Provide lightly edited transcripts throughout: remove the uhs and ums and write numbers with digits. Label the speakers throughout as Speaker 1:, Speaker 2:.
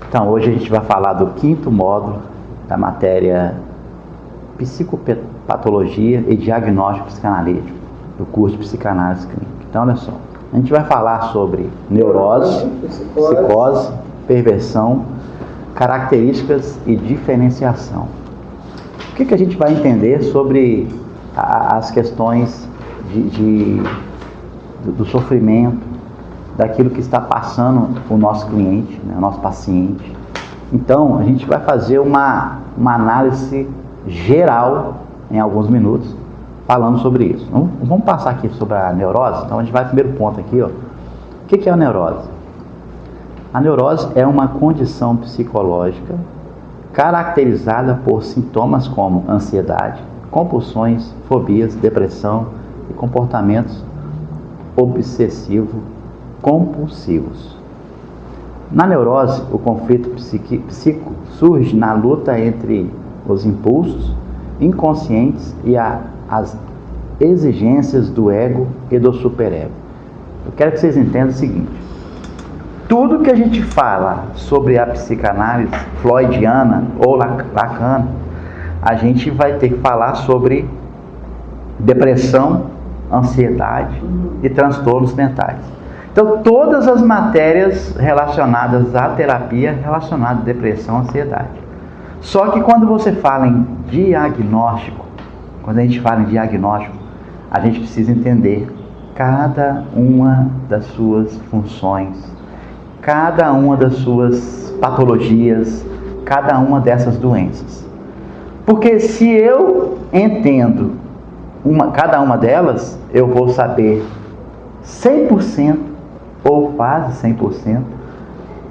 Speaker 1: Então, hoje a gente vai falar do 5º módulo da matéria Psicopatologia e Diagnóstico Psicanalítico, do curso de Psicanálise Clínica. Então, olha só, a gente vai falar sobre neurose, psicose, perversão, características e diferenciação. O que a gente vai entender sobre as questões do sofrimento, daquilo que está passando o nosso cliente, né, o nosso paciente. Então, a gente vai fazer uma análise geral em alguns minutos, falando sobre isso. Então, vamos passar aqui sobre a neurose. Então, a gente vai pro primeiro ponto aqui, ó. O que é a neurose? A neurose é uma condição psicológica caracterizada por sintomas como ansiedade, compulsões, fobias, depressão e comportamentos obsessivo-compulsivos. Na neurose, o conflito psíquico surge na luta entre os impulsos inconscientes e as exigências do ego e do superego. Eu quero que vocês entendam o seguinte: tudo que a gente fala sobre a psicanálise freudiana ou lacana, a gente vai ter que falar sobre depressão, ansiedade e transtornos mentais. Então, todas as matérias relacionadas à terapia relacionadas à depressão, ansiedade. Só que quando você fala em diagnóstico, quando a gente fala em diagnóstico, a gente precisa entender cada uma das suas funções, cada uma das suas patologias, cada uma dessas doenças. Porque se eu entendo cada uma delas, eu vou saber 100% ou quase 100%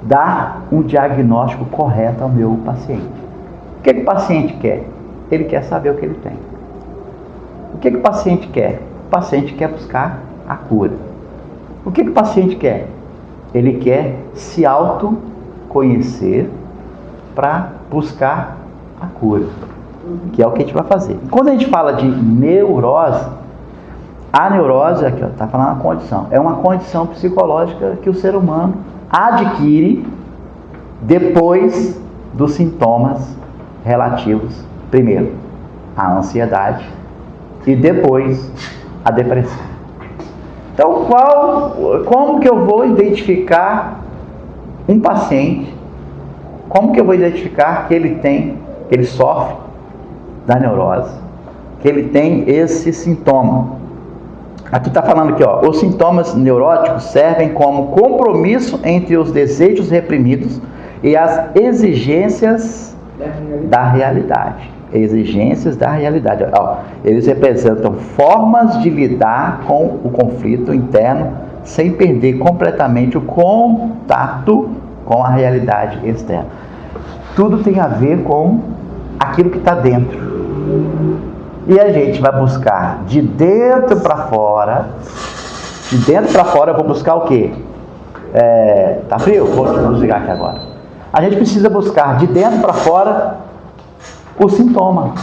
Speaker 1: dar um diagnóstico correto ao meu paciente. O que o paciente quer? Ele quer saber o que ele tem. O que o paciente quer? O paciente quer buscar a cura. O que o paciente quer? Ele quer se autoconhecer para buscar a cura, que é o que a gente vai fazer. Quando a gente fala de neurose, a neurose, aqui está falando uma condição, é uma condição psicológica que o ser humano adquire depois dos sintomas relativos, primeiro, à ansiedade e depois à depressão. Então, como que eu vou identificar um paciente? Como que eu vou identificar que ele sofre da neurose, que ele tem esse sintoma? Aqui está falando aqui, ó, os sintomas neuróticos servem como compromisso entre os desejos reprimidos e as exigências da realidade. Exigências da realidade. Ó, eles representam formas de lidar com o conflito interno sem perder completamente o contato com a realidade externa. Tudo tem a ver com aquilo que está dentro. E a gente vai buscar de dentro para fora. De dentro para fora eu vou buscar o quê? Tá frio? Vou desligar aqui agora. A gente precisa buscar de dentro para fora o sintoma.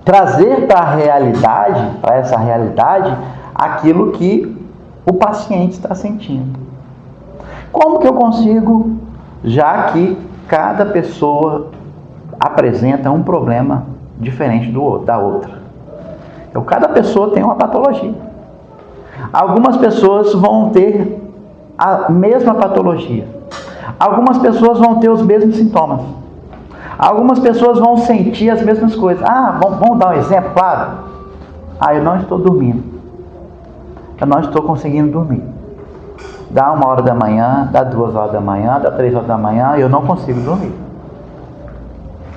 Speaker 1: Trazer para a realidade, para essa realidade, aquilo que o paciente está sentindo. Como que eu consigo, já que cada pessoa apresenta um problema diferente da outra? Então, cada pessoa tem uma patologia. Algumas pessoas vão ter a mesma patologia. Algumas pessoas vão ter os mesmos sintomas. Algumas pessoas vão sentir as mesmas coisas. Vamos dar um exemplo, claro. Eu não estou dormindo. Eu não estou conseguindo dormir. Dá 1h da manhã, dá 2h da manhã, dá 3h da manhã, eu não consigo dormir.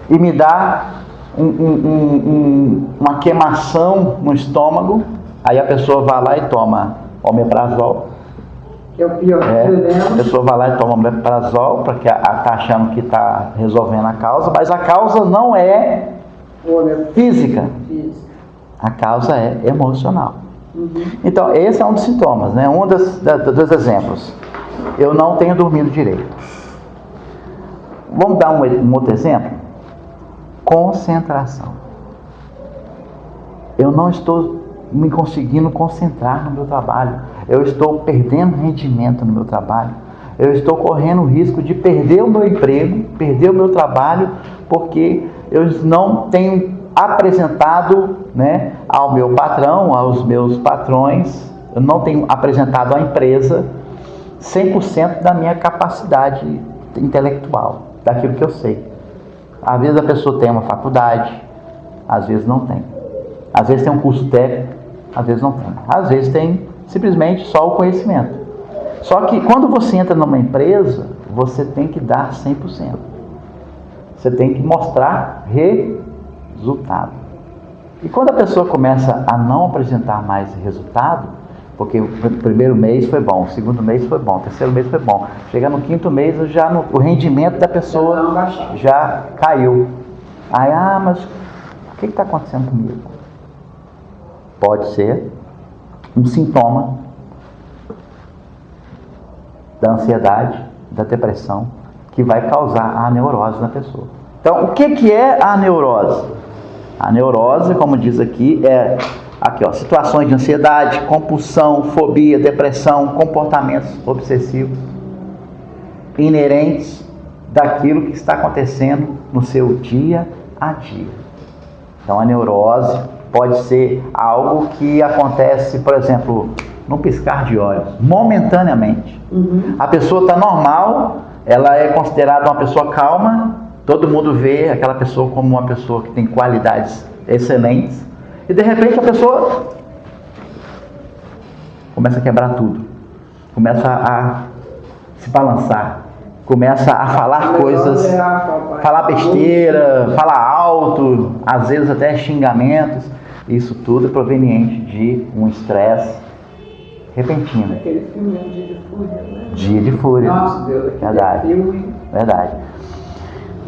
Speaker 1: E me dá uma queimação no estômago. Aí a pessoa vai lá e toma omeprazol.
Speaker 2: Que é o pior problema.
Speaker 1: A pessoa vai lá e toma omeprazol, porque está achando que está resolvendo a causa, mas a causa não é física. A causa é emocional. Então, esse é um dos sintomas, né? Um dos exemplos. Eu não tenho dormido direito. Vamos dar um outro exemplo? Concentração. Eu não estou me conseguindo concentrar no meu trabalho. Eu estou perdendo rendimento no meu trabalho. eu estou correndo o risco de perder o meu emprego, perder o meu trabalho, porque eu não tenho apresentado, né, ao meu patrão, aos meus patrões, eu não tenho apresentado à empresa 100% da minha capacidade intelectual, daquilo que eu sei. Às vezes a pessoa tem uma faculdade, às vezes não tem. Às vezes tem um curso técnico, às vezes não tem. Às vezes tem simplesmente só o conhecimento. Só que quando você entra numa empresa, você tem que dar 100%. Você tem que mostrar resultado. E quando a pessoa começa a não apresentar mais resultado, porque o primeiro mês foi bom, o segundo mês foi bom, o terceiro mês foi bom, chega no quinto mês, o rendimento da pessoa já caiu. Aí, mas o que está acontecendo comigo? Pode ser um sintoma da ansiedade, da depressão, que vai causar a neurose na pessoa. Então, o que é a neurose? A neurose, como diz aqui, situações de ansiedade, compulsão, fobia, depressão, comportamentos obsessivos inerentes daquilo que está acontecendo no seu dia a dia. Então, a neurose pode ser algo que acontece, por exemplo, num piscar de olhos, momentaneamente. A pessoa está normal, ela é considerada uma pessoa calma, todo mundo vê aquela pessoa como uma pessoa que tem qualidades excelentes, e de repente a pessoa começa a quebrar tudo, começa a se balançar, começa a falar coisas, falar besteira, falar alto, às vezes até xingamentos. Isso tudo é proveniente de um estresse repentino.
Speaker 2: Aquele filme Dia de Fúria, né?
Speaker 1: Dia de Fúria.
Speaker 2: Nossa, Deus,
Speaker 1: verdade.
Speaker 2: Filme.
Speaker 1: Verdade.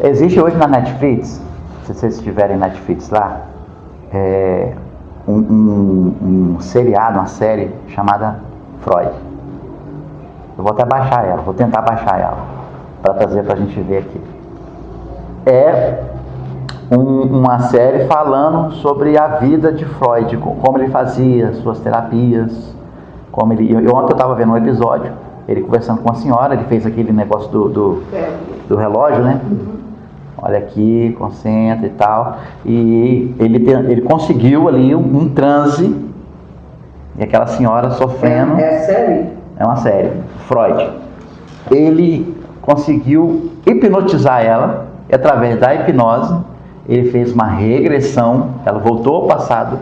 Speaker 1: Existe hoje na Netflix, se vocês tiverem Netflix lá, um seriado, uma série chamada Freud. Eu vou até baixar ela, vou tentar baixar ela, para trazer para a gente ver aqui. É uma série falando sobre a vida de Freud, como ele fazia suas terapias, ontem eu estava vendo um episódio, ele conversando com a senhora, ele fez aquele negócio do relógio, né? Olha aqui, concentra e tal. E ele conseguiu ali um transe, e aquela senhora sofrendo.
Speaker 2: É série?
Speaker 1: É uma série, Freud. Ele conseguiu hipnotizar ela, e através da hipnose, ele fez uma regressão, ela voltou ao passado,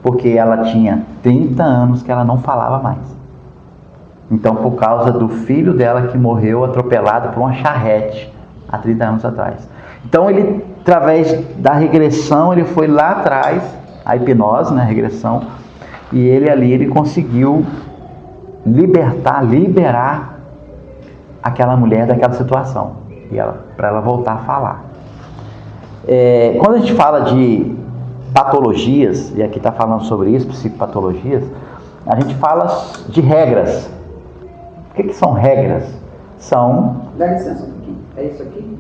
Speaker 1: porque ela tinha 30 anos que ela não falava mais. Então, por causa do filho dela que morreu atropelado por uma charrete há 30 anos atrás. Então, ele, através da regressão, ele foi lá atrás, a hipnose, né, a regressão, e ele conseguiu liberar aquela mulher daquela situação, para ela voltar a falar. Quando a gente fala de patologias, e aqui está falando sobre isso, psicopatologias, a gente fala de regras. O que são regras?
Speaker 2: Dá licença um pouquinho. É isso aqui?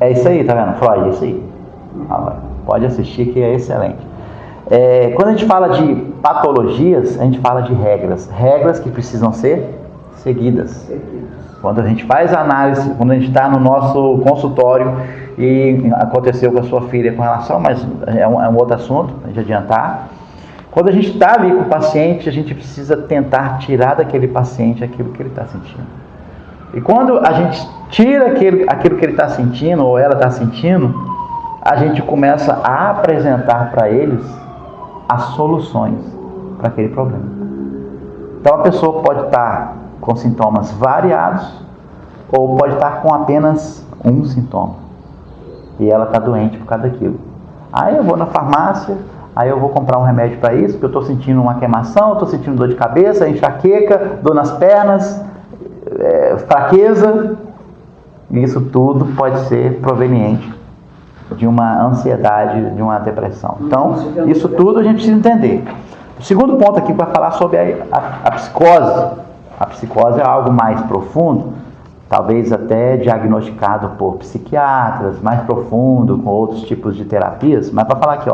Speaker 1: É isso aí, tá vendo? Freud, é isso aí. Pode assistir que é excelente. Quando a gente fala de patologias, a gente fala de regras. Regras que precisam ser seguidas. Quando a gente faz a análise, quando a gente está no nosso consultório e aconteceu com a sua filha com relação, mas é um outro assunto, a gente adiantar. Quando a gente está ali com o paciente, a gente precisa tentar tirar daquele paciente aquilo que ele está sentindo. E quando a gente tira aquilo que ele está sentindo, ou ela está sentindo, a gente começa a apresentar para eles as soluções para aquele problema. Então a pessoa pode estar com sintomas variados, ou pode estar com apenas um sintoma, e ela está doente por causa daquilo. Aí eu vou na farmácia, aí eu vou comprar um remédio para isso, porque eu estou sentindo uma queimação, estou sentindo dor de cabeça, enxaqueca, dor nas pernas, fraqueza. Isso tudo pode ser proveniente de uma ansiedade, de uma depressão. Então, isso tudo a gente precisa entender. O segundo ponto aqui para falar sobre a psicose. A psicose é algo mais profundo, talvez até diagnosticado por psiquiatras, mais profundo, com outros tipos de terapias. Mas para falar aqui,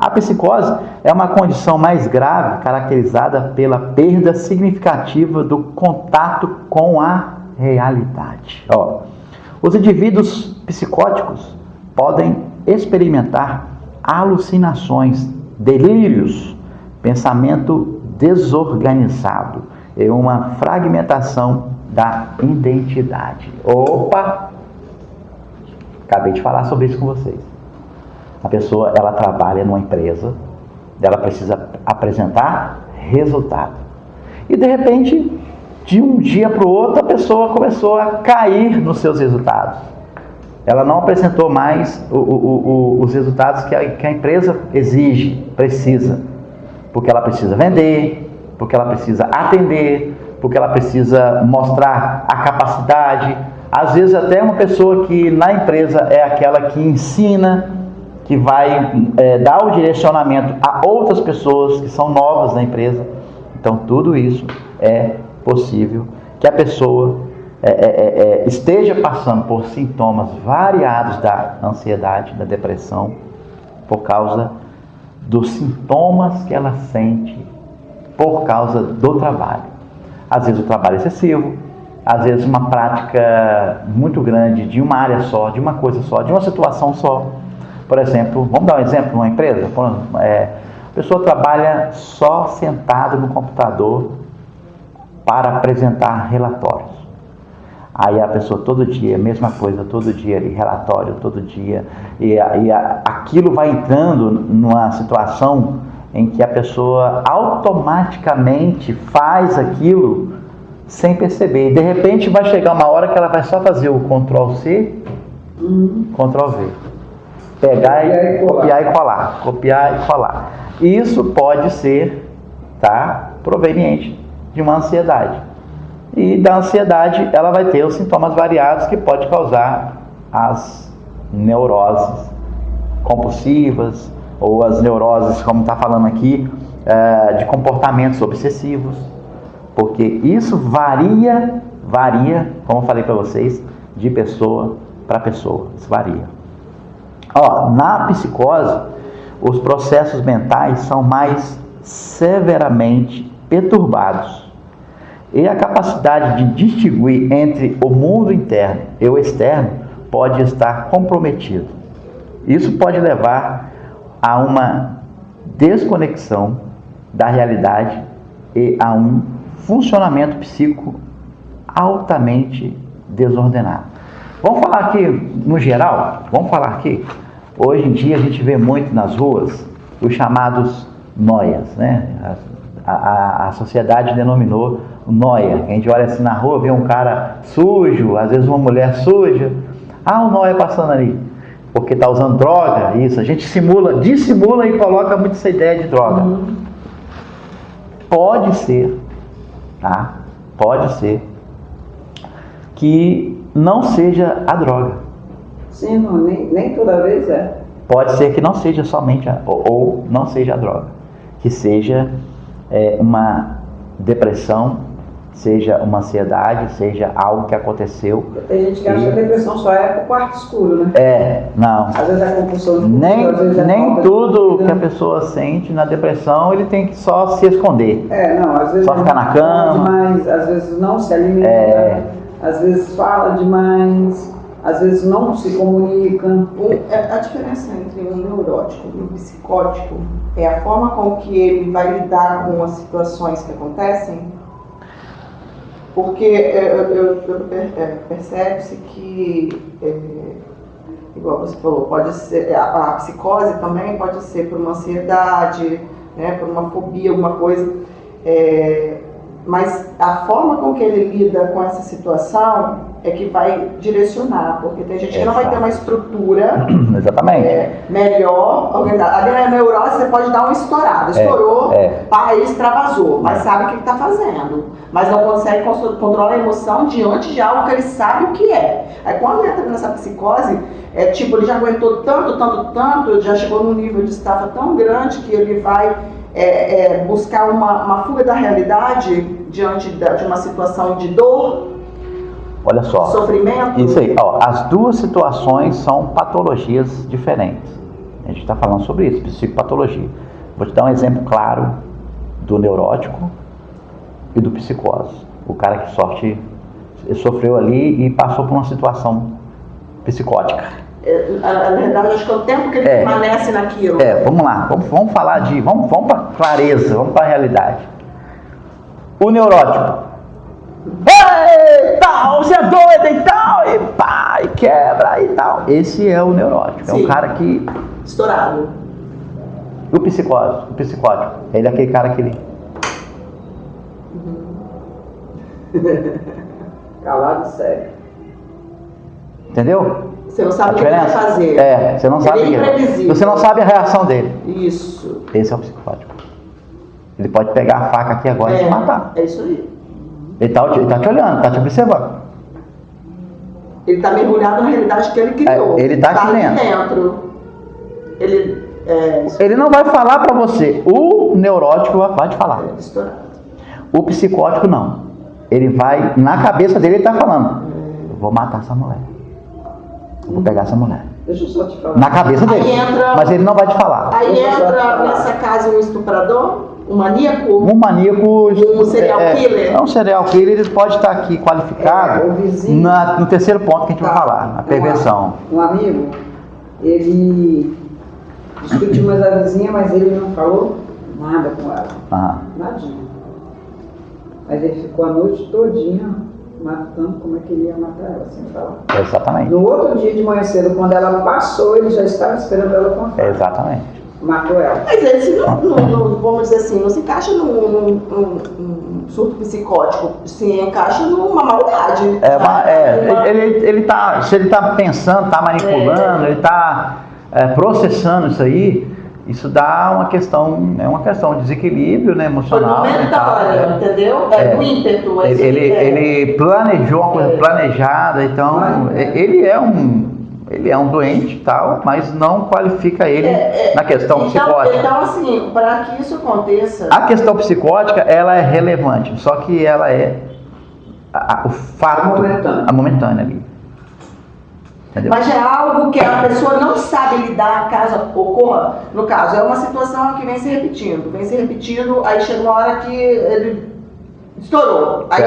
Speaker 1: a psicose é uma condição mais grave, caracterizada pela perda significativa do contato com a realidade. Os indivíduos psicóticos podem experimentar alucinações, delírios, pensamento desorganizado e uma fragmentação da identidade. Opa! Acabei de falar sobre isso com vocês. A pessoa, ela trabalha numa empresa, ela precisa apresentar resultado. E de repente, de um dia para o outro, a pessoa começou a cair nos seus resultados. Ela não apresentou mais os resultados que a empresa exige, precisa. Porque ela precisa vender, porque ela precisa atender, porque ela precisa mostrar a capacidade. Às vezes até uma pessoa que na empresa é aquela que ensina, que vai dar o direcionamento a outras pessoas que são novas na empresa. Então tudo isso é possível que a pessoa esteja passando por sintomas variados da ansiedade, da depressão, por causa dos sintomas que ela sente por causa do trabalho. Às vezes o trabalho é excessivo, às vezes uma prática muito grande de uma área só, de uma coisa só, de uma situação só. Por exemplo, vamos dar um exemplo numa empresa? A pessoa trabalha só sentado no computador para apresentar relatórios. Aí a pessoa todo dia, mesma coisa, todo dia ali, relatório, todo dia. Aquilo vai entrando numa situação em que a pessoa automaticamente faz aquilo sem perceber. E de repente vai chegar uma hora que ela vai só fazer o Ctrl+C, Ctrl+V. Pegar e copiar e colar. Copiar e colar. Isso pode ser, proveniente de uma ansiedade. E da ansiedade ela vai ter os sintomas variados que pode causar as neuroses compulsivas ou as neuroses, como está falando aqui, de comportamentos obsessivos, porque isso varia, como eu falei para vocês, de pessoa para pessoa, isso varia. Na psicose, os processos mentais são mais severamente perturbados e a capacidade de distinguir entre o mundo interno e o externo pode estar comprometido. Isso pode levar a uma desconexão da realidade e a um funcionamento psíquico altamente desordenado. Vamos falar aqui no geral? Hoje em dia a gente vê muito nas ruas os chamados noias, né? A sociedade denominou noia. A gente olha assim na rua, vê um cara sujo, às vezes uma mulher suja. O noia passando ali, porque está usando droga, isso. A gente dissimula e coloca muito essa ideia de droga. Pode ser, Pode ser que não seja a droga.
Speaker 2: Sim, nem toda vez é.
Speaker 1: Pode ser que não seja somente ou não seja a droga, que seja uma depressão, seja uma ansiedade, seja algo que aconteceu.
Speaker 2: Tem gente que acha que a depressão só é pro quarto escuro, né?
Speaker 1: Não.
Speaker 2: Às vezes é compulsão de
Speaker 1: nem tudo que a pessoa sente na depressão ele tem que só se esconder.
Speaker 2: Às vezes
Speaker 1: só ficar na cama.
Speaker 2: Demais, às vezes não se alimenta, às vezes fala demais, às vezes não se comunica.
Speaker 3: A diferença entre um neurótico e um psicótico é a forma com que ele vai lidar com as situações que acontecem. Porque percebe-se que, igual você falou, pode ser, a psicose também pode ser por uma ansiedade, né, por uma fobia, alguma coisa, mas a forma com que ele lida com essa situação é que vai direcionar, porque tem gente que não vai ter uma estrutura melhor organizada. Ali na neurose você pode dar uma estourada, estourou, extravasou, mas sabe o que está fazendo, mas não consegue controlar a emoção diante de algo que ele sabe o que é. Aí quando entra nessa psicose, ele já aguentou tanto, já chegou num nível de estafa tão grande que ele vai buscar uma fuga da realidade diante de uma situação de dor.
Speaker 1: Olha só,
Speaker 3: sofrimento.
Speaker 1: Isso aí, as duas situações são patologias diferentes. A gente está falando sobre isso, psicopatologia. Vou te dar um exemplo claro do neurótico e do psicose. O cara que sofreu ali e passou por uma situação psicótica.
Speaker 3: Na verdade, acho que é o tempo que ele permanece naquilo.
Speaker 1: Vamos lá, vamos falar vamos para clareza, vamos para a realidade. O neurótico. Ei, tal, você é doido e tal, e pá, e quebra e tal. Esse é o neurótico. Sim. É um cara que...
Speaker 3: estourado.
Speaker 1: O psicótico, ele é aquele cara que ele...
Speaker 2: Calado e sério.
Speaker 1: Entendeu?
Speaker 3: Você não sabe o que ele vai fazer.
Speaker 1: Você não sabe. Você não sabe a reação dele.
Speaker 3: Isso.
Speaker 1: Esse é o psicótico. Ele pode pegar a faca aqui agora e te matar.
Speaker 3: É isso aí.
Speaker 1: Ele tá te olhando, tá te observando.
Speaker 3: Ele está mergulhado na realidade que ele criou.
Speaker 1: Ele está aqui dentro. Ele não vai falar para você. O neurótico vai te falar. O psicótico não. Ele vai, na cabeça dele, ele está falando: eu vou matar essa mulher. Eu vou pegar essa mulher.
Speaker 2: Deixa eu só te falar.
Speaker 1: Na cabeça dele. Mas ele não vai te falar.
Speaker 3: Aí entra nessa casa um estuprador? Um maníaco?
Speaker 1: Um maníaco.
Speaker 3: Um serial killer?
Speaker 1: Um serial killer, ele pode estar aqui qualificado no terceiro ponto que a gente vai falar, a perversão.
Speaker 2: Um amigo, ele discutiu mais a vizinha, mas ele não falou nada com ela. Nadinha. Mas ele ficou a noite todinha matando como é que ele ia matar ela, sem falar.
Speaker 1: Exatamente.
Speaker 2: No outro dia de manhã cedo, quando ela passou, ele já estava esperando ela com a faca.
Speaker 1: Exatamente.
Speaker 2: Matou ela.
Speaker 3: Mas esse não, vamos dizer assim, não se encaixa num surto psicótico, se encaixa numa maldade.
Speaker 1: Ele tá, se ele está pensando, está manipulando, ele está processando isso aí, isso dá uma questão de desequilíbrio, né, emocional.
Speaker 3: Foi momentâneo, entendeu? O ímpeto.
Speaker 1: Ele planejou uma coisa planejada, então ele é um doente e tal, mas não qualifica ele na questão psicótica.
Speaker 3: Então, assim, para que isso aconteça...
Speaker 1: A questão psicótica, ela é relevante, só que ela é o fato... A momentânea ali. Entendeu?
Speaker 3: Mas é algo que a pessoa não sabe lidar caso ocorra. No caso, é uma situação que vem se repetindo, aí chega uma hora que ele estourou. Aí,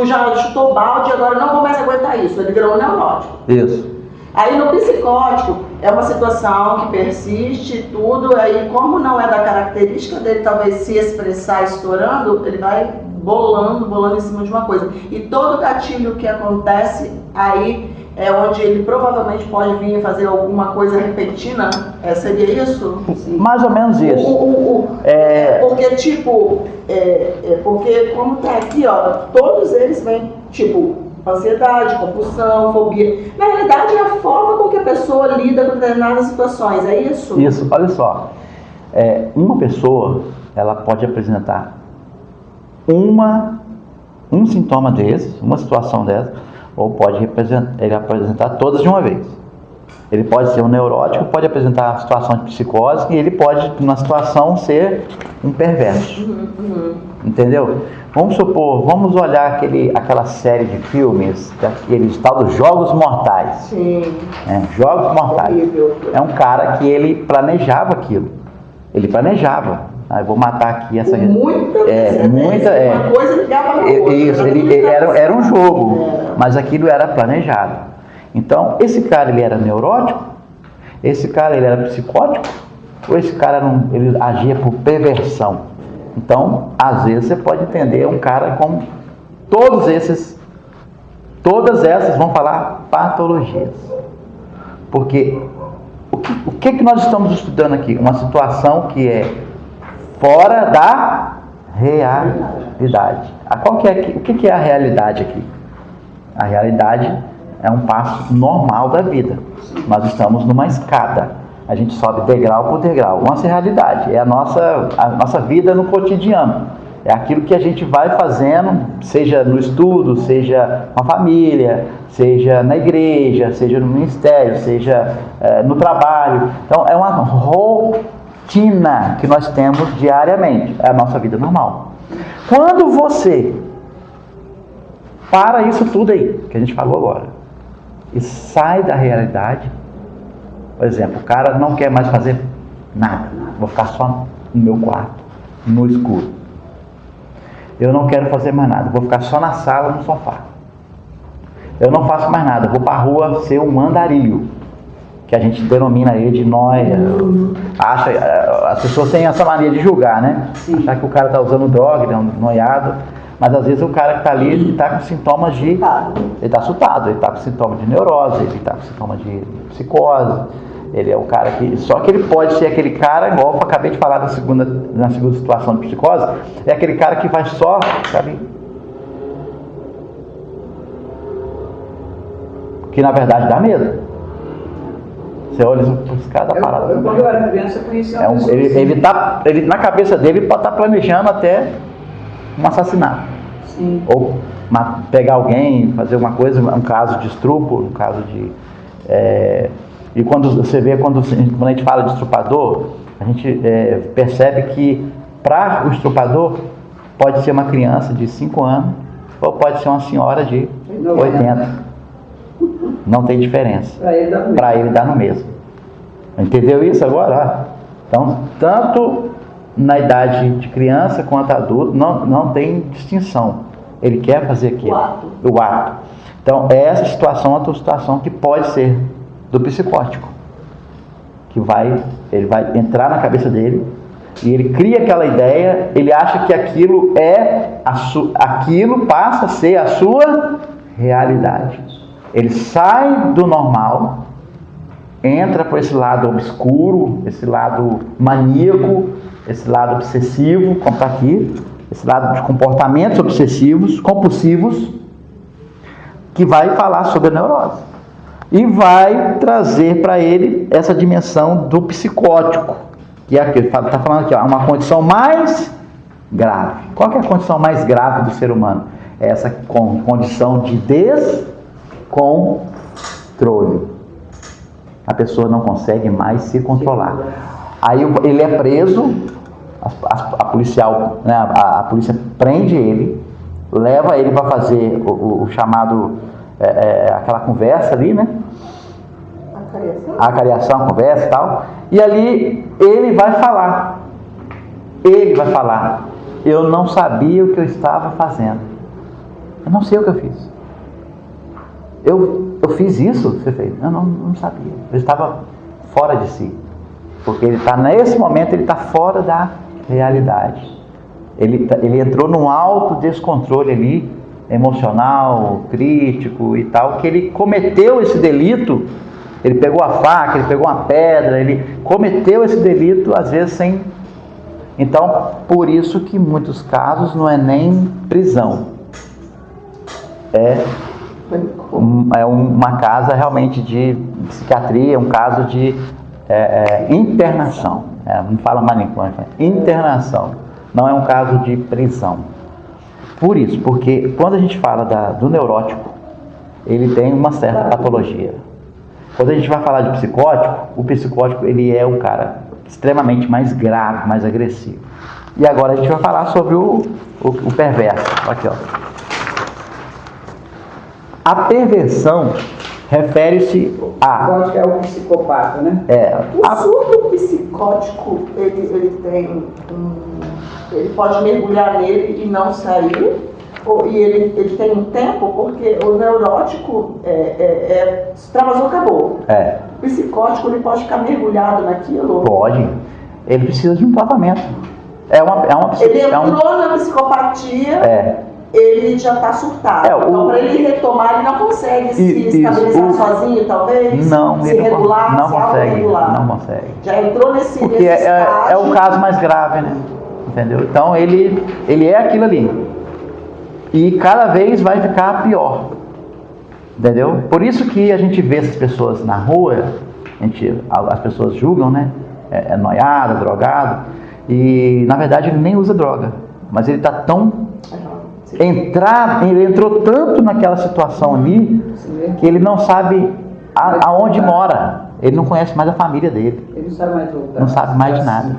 Speaker 3: já chutou o balde e agora não vou mais aguentar isso. Ele virou um neurótico.
Speaker 1: Isso.
Speaker 3: Aí no psicótico é uma situação que persiste e tudo, aí como não é da característica dele talvez se expressar estourando, ele vai bolando em cima de uma coisa. E todo gatilho que acontece aí é onde ele provavelmente pode vir fazer alguma coisa repentina, seria isso?
Speaker 1: Sim. Mais ou menos isso.
Speaker 3: Porque como tá aqui, ó, todos eles vêm, ansiedade, compulsão, fobia. Na realidade, é a forma com que a pessoa lida com determinadas situações, é isso?
Speaker 1: Isso, olha só. Uma pessoa, ela pode apresentar um sintoma desse, uma situação dessa, ou pode ele apresentar todas de uma vez. Ele pode ser um neurótico, pode apresentar a situação de psicose, e ele pode, numa situação, ser um perverso. Entendeu? Vamos supor, vamos olhar aquela série de filmes, aqueles tal dos Jogos Mortais.
Speaker 3: Sim.
Speaker 1: Jogos Mortais. É um cara que ele planejava aquilo. Ele planejava. Eu vou matar aqui essa...
Speaker 3: Uma coisa ligava na outra.
Speaker 1: Isso, era um jogo, mas aquilo era planejado. Então, esse cara, ele era neurótico? Esse cara, ele era psicótico? Ou esse cara, ele agia por perversão? Então, às vezes, você pode entender um cara como todas essas, vão falar patologias. Porque o que nós estamos estudando aqui? Uma situação que é fora da realidade. O que é a realidade aqui? A realidade é um passo normal da vida. Nós estamos numa escada. A gente sobe degrau por degrau. Nossa realidade é a nossa vida no cotidiano. É aquilo que a gente vai fazendo, seja no estudo, seja com a família, seja na igreja, seja no ministério, seja no trabalho. Então, é uma rotina que nós temos diariamente. É a nossa vida normal. Quando você para isso tudo aí, que a gente falou agora, e sai da realidade, por exemplo, o cara não quer mais fazer nada, vou ficar só no meu quarto, no escuro. Eu não quero fazer mais nada, vou ficar só na sala, no sofá. eu não faço mais nada, vou para a rua ser um andarilho, que a gente denomina ele de nóia. As pessoas têm essa mania de julgar, né? Sim. Achar que o cara está usando droga, ele é um noiado, mas às vezes o cara que está ali, ele está com sintomas de... Ele está assustado, ele está com sintomas de neurose, ele está com sintomas de psicose. Ele é o cara que... Só que ele pode ser aquele cara, igual eu acabei de falar na segunda situação de psicose, é aquele cara que vai só, sabe? Que na verdade dá medo. Você olha esse cara da parada.
Speaker 2: Quando eu era criança, eu conhecia uma pessoa
Speaker 1: ele na cabeça dele pode estar planejando até um assassinato.
Speaker 2: Sim.
Speaker 1: Ou pegar alguém, fazer uma coisa, um caso de estupro, um caso de... E quando você vê, quando a gente fala de estuprador, a gente percebe que para o estuprador pode ser uma criança de 5 anos ou pode ser uma senhora de 80. Não tem diferença. Para ele dá no mesmo. Entendeu isso agora? Então, tanto na idade de criança quanto adulto, não tem distinção. Ele quer fazer aquilo. O ato. Então, essa situação é outra situação que pode ser do psicótico. Que ele vai entrar na cabeça dele e ele cria aquela ideia, ele acha que aquilo aquilo passa a ser a sua realidade. Ele sai do normal, entra por esse lado obscuro, esse lado maníaco, esse lado obsessivo, como está aqui, esse lado de comportamentos obsessivos, compulsivos, que vai falar sobre a neurose. E vai trazer para ele essa dimensão do psicótico, que é aquilo que está falando aqui, uma condição mais grave. Qual que é a condição mais grave do ser humano? É essa condição de descontrole. A pessoa não consegue mais se controlar. Aí ele é preso, a polícia prende ele, leva ele para fazer o chamado, aquela conversa ali, né? A acariação, a conversa e tal. E ali ele vai falar. Eu não sabia o que eu estava fazendo. Eu não sei o que eu fiz. Eu fiz isso? Você fez? Eu não sabia. Eu estava fora de si. Porque ele está, nesse momento, ele está fora da realidade. Ele entrou num alto descontrole ali, emocional, crítico e tal, que ele cometeu esse delito. Ele pegou a faca, ele pegou uma pedra, ele cometeu esse delito, às vezes sem... Então, por isso que em muitos casos não é nem prisão. É uma casa realmente de psiquiatria, um caso de internação. Não fala manicômio, internação. Não é um caso de prisão. Por isso, porque quando a gente fala do neurótico, ele tem uma certa patologia. Quando a gente vai falar de psicótico, o psicótico ele é um cara extremamente mais grave, mais agressivo. E agora a gente vai falar sobre o perverso. Aqui, ó. A perversão refere-se a...
Speaker 2: O psicótico é o psicopata, né?
Speaker 3: O surdo psicótico, ele tem ele pode mergulhar nele e não sair, e ele tem um tempo, porque o neurótico extravasou, acabou. O psicótico, ele pode ficar mergulhado naquilo?
Speaker 1: Pode. Ele precisa de um tratamento.
Speaker 3: Ele entrou na psicopatia... Ele já está surtado. Então, para ele retomar, ele não consegue se estabilizar sozinho, talvez?
Speaker 1: Não,
Speaker 3: se regular,
Speaker 1: não consegue.
Speaker 3: Já entrou nesse
Speaker 1: porque é o caso mais grave, né? Entendeu? Então, ele é aquilo ali. E cada vez vai ficar pior. Entendeu? Por isso que a gente vê essas pessoas na rua, as pessoas julgam, né? É noiado, drogado. E, na verdade, ele nem usa droga. Mas ele está tão... Ele entrou tanto naquela situação ali que ele não sabe aonde mora. Ele não conhece mais a família dele.
Speaker 2: Ele não sabe mais voltar.
Speaker 1: Não sabe mais de nada.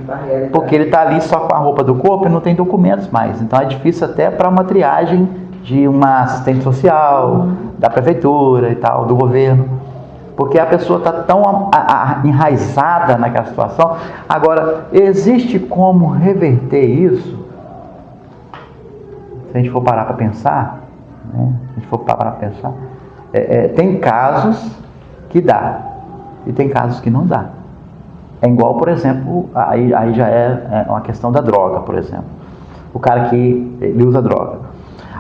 Speaker 1: Porque ele está ali só com a roupa do corpo e não tem documentos mais. Então é difícil até para uma triagem de uma assistente social, da prefeitura e tal, do governo. Porque a pessoa está tão enraizada naquela situação. Agora, existe como reverter isso? Se a gente for parar para pensar, tem casos que dá e tem casos que não dá. É igual, por exemplo, aí já é uma questão da droga, por exemplo. O cara que ele usa droga.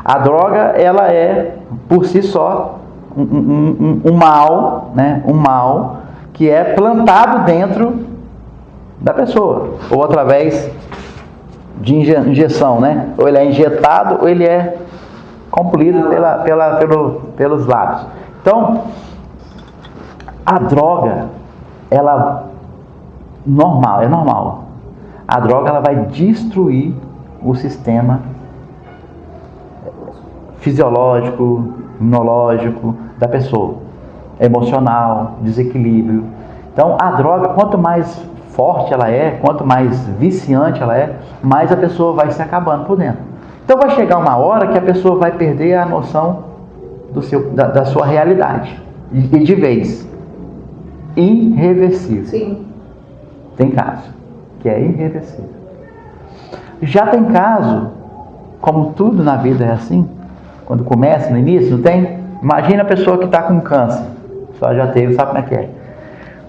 Speaker 1: A droga, ela é, por si só, um mal, né? Um mal que é plantado dentro da pessoa, ou através de injeção, né? Ou ele é injetado, ou ele é compelido pelos lábios. Então, a droga, ela é normal. A droga, ela vai destruir o sistema fisiológico, imunológico da pessoa, emocional, desequilíbrio. Então, a droga, quanto mais forte ela é, quanto mais viciante ela é, mais a pessoa vai se acabando por dentro. Então, vai chegar uma hora que a pessoa vai perder a noção da sua realidade, e de vez. Irreversível.
Speaker 2: Sim.
Speaker 1: Tem caso que é irreversível. Já tem caso, como tudo na vida é assim, quando começa no início, não tem? Imagina a pessoa que está com câncer, só já teve, sabe como é que é?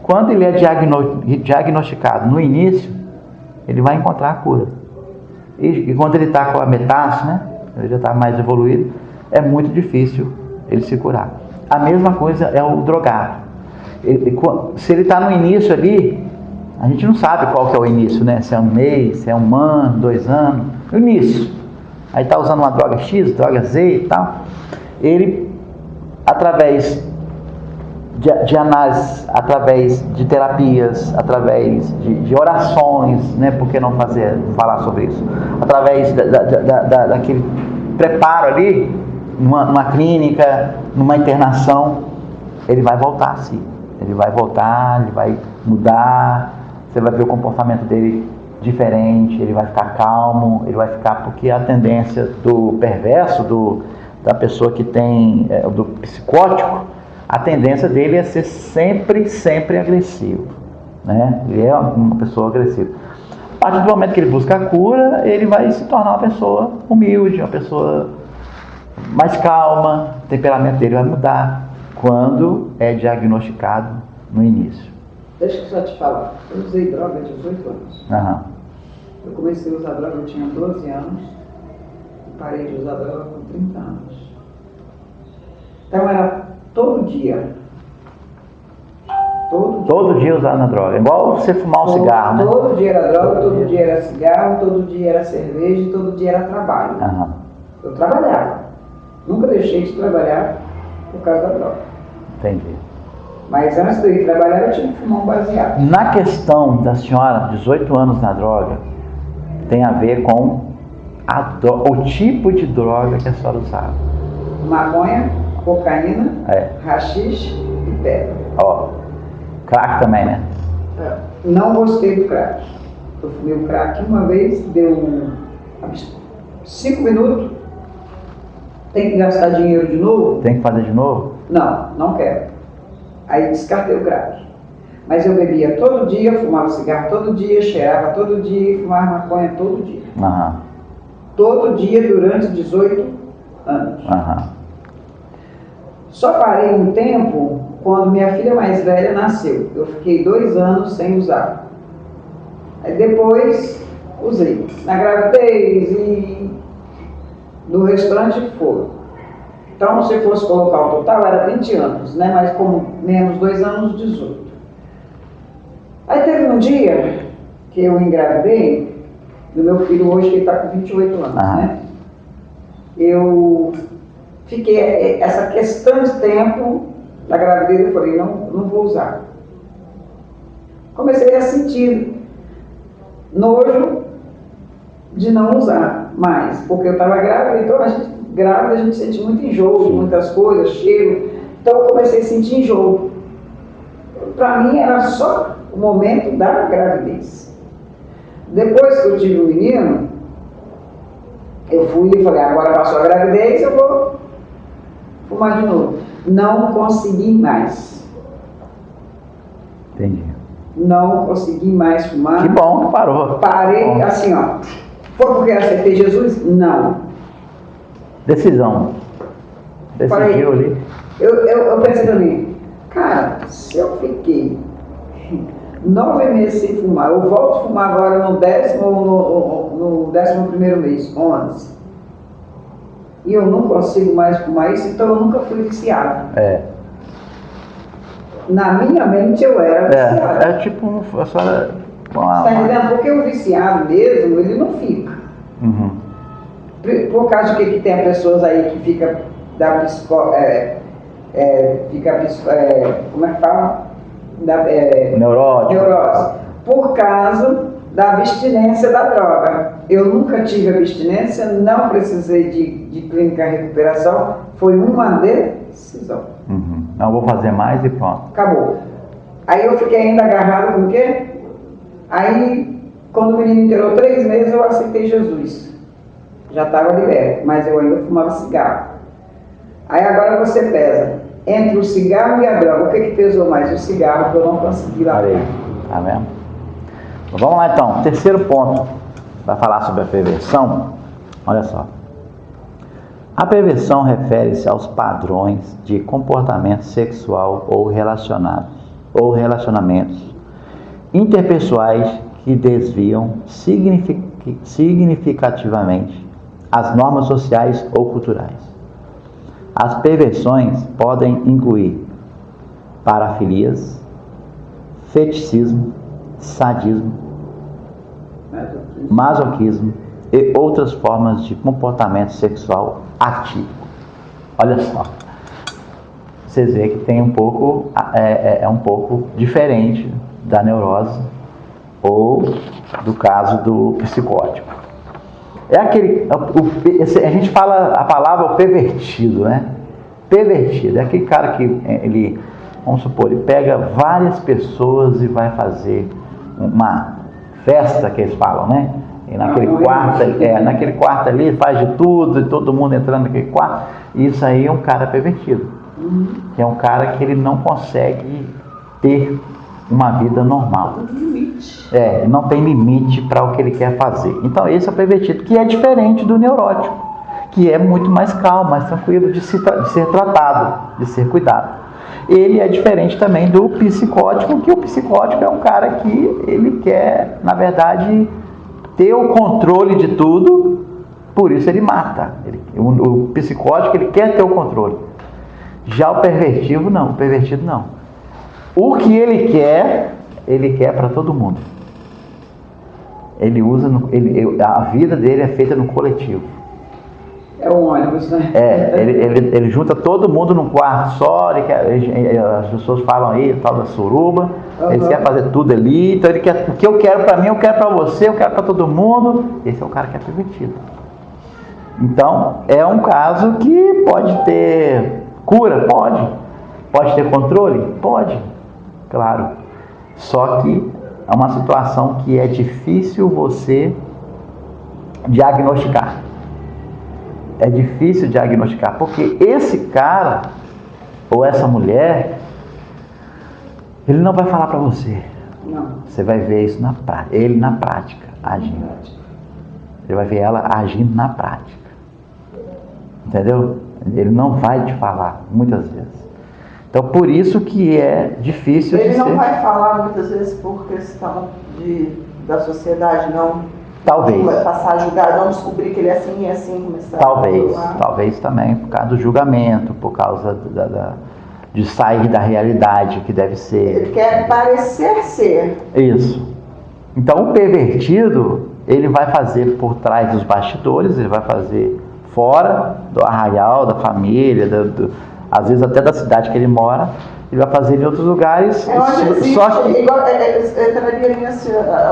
Speaker 1: Quando ele é diagnosticado no início, ele vai encontrar a cura. E quando ele está com a metástase, né? Ele já está mais evoluído, é muito difícil ele se curar. A mesma coisa é o drogado. Se ele está no início ali, a gente não sabe qual que é o início, né? Se é um mês, se é um ano, 2 anos, o início. Aí está usando uma droga X, droga Z e tal. Ele, através de análise, através de terapias, através de orações, né? Por que não falar sobre isso? Através daquele preparo ali, numa clínica, numa internação, ele vai voltar a si. Ele vai voltar, ele vai mudar, você vai ver o comportamento dele diferente, ele vai ficar calmo, ele vai ficar, porque a tendência do perverso, da pessoa que tem, do psicótico, a tendência dele é ser sempre agressivo, né? Ele é uma pessoa agressiva. A partir do momento que ele busca a cura, ele vai se tornar uma pessoa humilde, uma pessoa mais calma, o temperamento dele vai mudar quando é diagnosticado no início.
Speaker 2: Deixa eu só te falar, eu usei droga há 18 anos.
Speaker 1: Uhum.
Speaker 2: Eu comecei a usar droga, eu tinha 12 anos, e parei de usar droga com 30 anos. Então era todo dia. Todo dia
Speaker 1: usando a droga, igual você fumar um cigarro, né?
Speaker 2: Todo dia era droga, todo dia era cigarro, todo dia era cerveja e todo dia era trabalho.
Speaker 1: Uhum.
Speaker 2: Eu trabalhava, nunca deixei de trabalhar por causa da droga.
Speaker 1: Entendi.
Speaker 2: Mas antes de eu ir trabalhar, eu tinha que fumar um baseado.
Speaker 1: Na questão da senhora, 18 anos na droga, tem a ver com o tipo de droga que a senhora usava.
Speaker 2: Maconha, cocaína, haxixe e pedra.
Speaker 1: Ó, crack também, né?
Speaker 2: Não gostei do crack. Eu fumei o crack uma vez, deu 5 minutos. Tem que gastar dinheiro de novo?
Speaker 1: Tem que fazer de novo?
Speaker 2: Não quero. Aí descartei o crack. Mas eu bebia todo dia, fumava cigarro todo dia, cheirava todo dia, fumava maconha todo dia.
Speaker 1: Uhum.
Speaker 2: Todo dia durante 18 anos.
Speaker 1: Uhum.
Speaker 2: Só parei um tempo quando minha filha mais velha nasceu. Eu fiquei 2 anos sem usar. Aí depois usei. Na gravidez e no restante foram. Então, se fosse colocar o total, era 20 anos, né? Mas como menos 2 anos, 18. Aí teve um dia que eu engravidei do meu filho hoje, que ele está com 28 anos, né? Eu fiquei, essa questão de tempo da gravidez, eu falei, não vou usar. Comecei a sentir nojo de não usar mais, porque eu estava grávida, então a gente sente muito enjoo de muitas coisas, cheiro, então eu comecei a sentir enjoo. Para mim era só o momento da gravidez. Depois que eu tive um menino, eu fui e falei, agora passou a gravidez, eu vou fumar de novo. Não consegui mais.
Speaker 1: Entendi.
Speaker 2: Não consegui mais fumar.
Speaker 1: Que bom que parou.
Speaker 2: Parei assim, ó. Foi porque aceitei Jesus? Não.
Speaker 1: Decisão. decidiu ali.
Speaker 2: Eu pensei ali, cara, se eu fiquei 9 meses sem fumar, eu volto a fumar agora no 11º mês, 11. E eu não consigo mais fumar isso, então eu nunca fui viciado. Na minha mente eu era viciado.
Speaker 1: É tipo a senhora...
Speaker 2: Você está entendendo? Porque o viciado mesmo, ele não fica.
Speaker 1: Uhum.
Speaker 2: Por causa de que tem pessoas aí que fica da como é que fala? Neurose. Por causa da abstinência da droga. Eu nunca tive abstinência, não precisei de clínica de recuperação, foi uma decisão.
Speaker 1: Uhum. Não vou fazer mais e pronto.
Speaker 2: Acabou. Aí eu fiquei ainda agarrado com o quê? Aí, quando o menino inteirou 3 meses, eu aceitei Jesus. Já estava liberto, mas eu ainda fumava cigarro. Aí agora você pesa entre o cigarro e a droga. O que pesou mais? O cigarro, que eu não consegui lá.
Speaker 1: Tá vendo? Então, vamos lá então. Terceiro ponto para falar sobre a perversão. Olha só. A perversão refere-se aos padrões de comportamento sexual ou relacionamentos interpessoais que desviam significativamente as normas sociais ou culturais. As perversões podem incluir parafilias, feticismo, sadismo, masoquismo e outras formas de comportamento sexual ativo. Olha só, vocês veem que tem um pouco, um pouco diferente da neurose ou do caso do psicótico. É aquele, a gente fala a palavra pervertido, né? Pervertido, é aquele cara que ele, vamos supor, ele pega várias pessoas e vai fazer uma festa, que eles falam, né? E naquele quarto ali faz de tudo, e todo mundo entrando naquele quarto. Isso aí é um cara pervertido. Que é um cara que ele não consegue ter uma vida normal. Não tem limite para o que ele quer fazer. Então esse é o pervertido, que é diferente do neurótico, que é muito mais calmo, mais tranquilo de ser tratado, de ser cuidado. Ele é diferente também do psicótico, que o psicótico é um cara que ele quer, na verdade, ter o controle de tudo, por isso ele mata. O psicótico, ele quer ter o controle. Já o pervertido não. O que ele quer para todo mundo. Ele usa, a vida dele é feita no coletivo.
Speaker 2: É um ônibus, né?
Speaker 1: Ele junta todo mundo num quarto só, as pessoas falam aí, tal da suruba, ele quer fazer tudo ali, então ele quer, o que eu quero para mim, eu quero para você, eu quero para todo mundo. Esse é o cara que é pervertido. Então, é um caso que pode ter cura? Pode ter controle? Pode, claro. Só que é uma situação que é difícil você diagnosticar. É difícil diagnosticar, porque esse cara ou essa mulher, ele não vai falar para você.
Speaker 2: Não.
Speaker 1: Você vai ver isso na prática, ele na prática agindo. Você vai ver ela agindo na prática. Entendeu? Ele não vai te falar muitas vezes. Então por isso que é difícil.
Speaker 3: Ele não vai falar muitas vezes por questão da sociedade, não.
Speaker 1: Talvez.
Speaker 3: Vai passar a julgar, não descobrir que ele é assim e assim, começar
Speaker 1: Talvez também por causa do julgamento, por causa de sair da realidade que deve ser.
Speaker 3: Ele quer parecer ser.
Speaker 1: Isso. Então o pervertido, ele vai fazer por trás dos bastidores, ele vai fazer fora do arraial, da família, às vezes até da cidade que ele mora, ele vai fazer em outros lugares.
Speaker 3: Só que igual entraria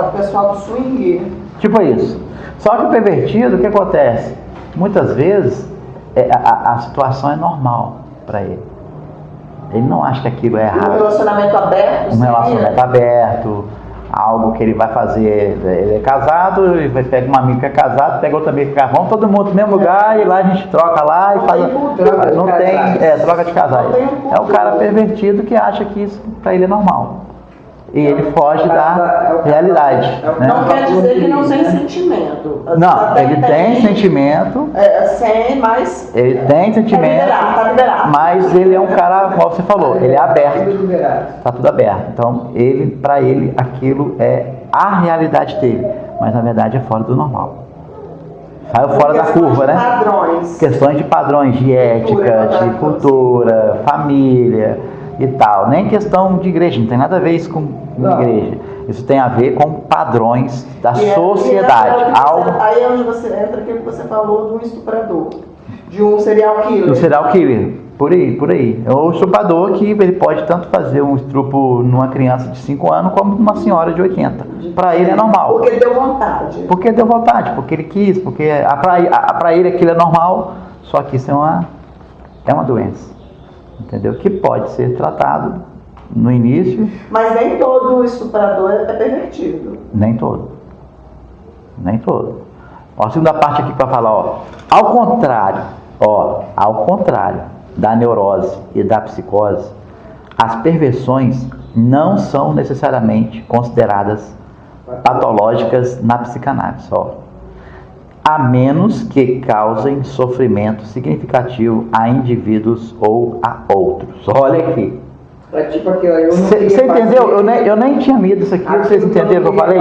Speaker 3: o pessoal do swing.
Speaker 1: Tipo isso. Só que o pervertido, o que acontece? Muitas vezes a situação é normal para ele. Ele não acha que aquilo é errado.
Speaker 3: Um relacionamento
Speaker 1: aberto, algo que ele vai fazer. Ele é casado, ele pega um amigo que é casado, pega outro amigo que é casado, vamos todo mundo no mesmo lugar e lá a gente troca lá e faz. Não tem troca de casais. É o cara pervertido que acha que isso para ele é normal. e ele foge da realidade. Né?
Speaker 3: Não quer dizer que não tem sentimento.
Speaker 1: Não, ele tem sentimento.
Speaker 3: Mas
Speaker 1: ele tem sentimento.
Speaker 3: Tá liberado.
Speaker 1: Mas ele é um cara, como você falou, ele é aberto. Está tudo aberto. Então, para ele, aquilo é a realidade dele. Mas na verdade é fora do normal. Saiu fora da curva, né?
Speaker 3: Padrões.
Speaker 1: Questões de padrões de ética, de cultura, família e tal. Nem questão de igreja, não tem nada a ver isso com igreja. Isso tem a ver com padrões da sociedade.
Speaker 3: Aí é onde você entra aquilo que você falou de um estuprador, de um serial killer.
Speaker 1: Um serial killer, por aí. É o estuprador que ele pode tanto fazer um estupro numa criança de 5 anos como numa senhora de 80. Para ele é normal.
Speaker 3: Porque deu vontade.
Speaker 1: Porque ele quis, porque para ele aquilo é normal, só que isso é uma doença. Entendeu? Que pode ser tratado no início.
Speaker 3: Mas nem todo estuprador é pervertido.
Speaker 1: Nem todo. Ó, a segunda parte aqui para falar, ao contrário da neurose e da psicose, as perversões não são necessariamente consideradas patológicas na psicanálise, a menos que causem sofrimento significativo a indivíduos ou a outros. Olha aqui.
Speaker 2: Tipo aquilo,
Speaker 1: você entendeu? Eu nem tinha medo disso aqui. Vocês entenderam o que eu falei?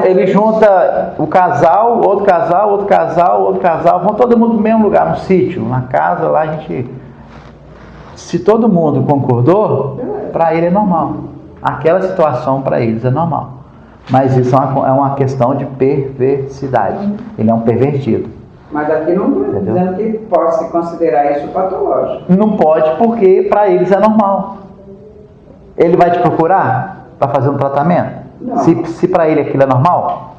Speaker 1: Ele junta o casal, outro casal, vão todo mundo no mesmo lugar, no sítio, na casa lá, a gente. Se todo mundo concordou, para ele é normal. Aquela situação para eles é normal. Mas isso é uma questão de perversidade. Ele é um pervertido.
Speaker 2: Mas aqui não estou dizendo que pode se considerar isso patológico.
Speaker 1: Não pode, porque para eles é normal. Ele vai te procurar para fazer um tratamento? Não. Se para ele aquilo é normal?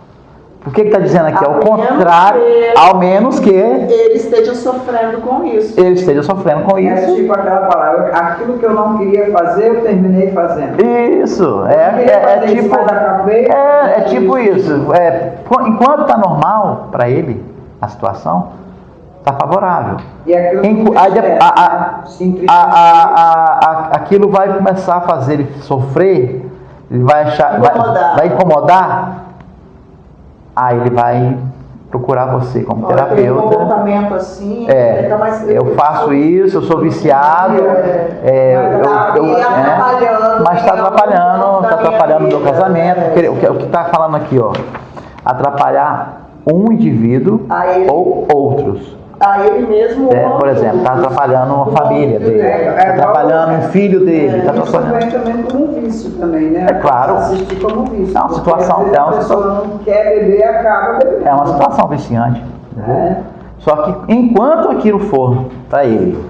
Speaker 1: O que está dizendo aqui? Ao contrário, ao menos que
Speaker 3: ele esteja sofrendo com isso.
Speaker 1: É tipo
Speaker 2: aquela palavra, aquilo que eu não queria fazer, eu terminei fazendo.
Speaker 1: Isso, tipo isso. Enquanto está normal para ele a situação, está favorável.
Speaker 2: E aquilo
Speaker 1: aquilo vai começar a fazer ele sofrer, ele vai achar, vai incomodar. Aí ele vai procurar você como terapeuta.
Speaker 3: Um comportamento assim,
Speaker 1: eu faço isso, eu sou viciado, mas está atrapalhando o meu casamento. O que está falando aqui, atrapalhar um indivíduo ou outros.
Speaker 3: A ele mesmo.
Speaker 1: Por exemplo, está atrapalhando uma família dele, está atrapalhando um filho dele.
Speaker 2: Isso vem também como um vício também, né?
Speaker 1: É claro.
Speaker 2: Assistir como um vício.
Speaker 1: É uma situação.
Speaker 2: A pessoa não quer beber, acaba bebendo.
Speaker 1: É uma situação viciante. Só que enquanto aquilo for para ele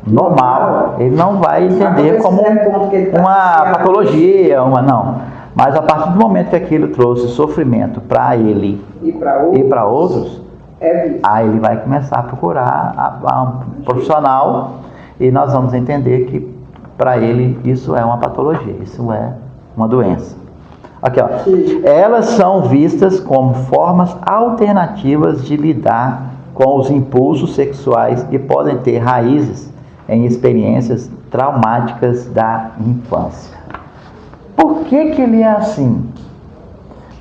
Speaker 1: normal, ele não vai entender como uma patologia, não. Mas a partir do momento que aquilo trouxe sofrimento para ele e para outros, aí ele vai começar a procurar um profissional e nós vamos entender que para ele isso é uma patologia, isso é uma doença. Aqui, elas são vistas como formas alternativas de lidar com os impulsos sexuais e podem ter raízes em experiências traumáticas da infância. Por que ele é assim?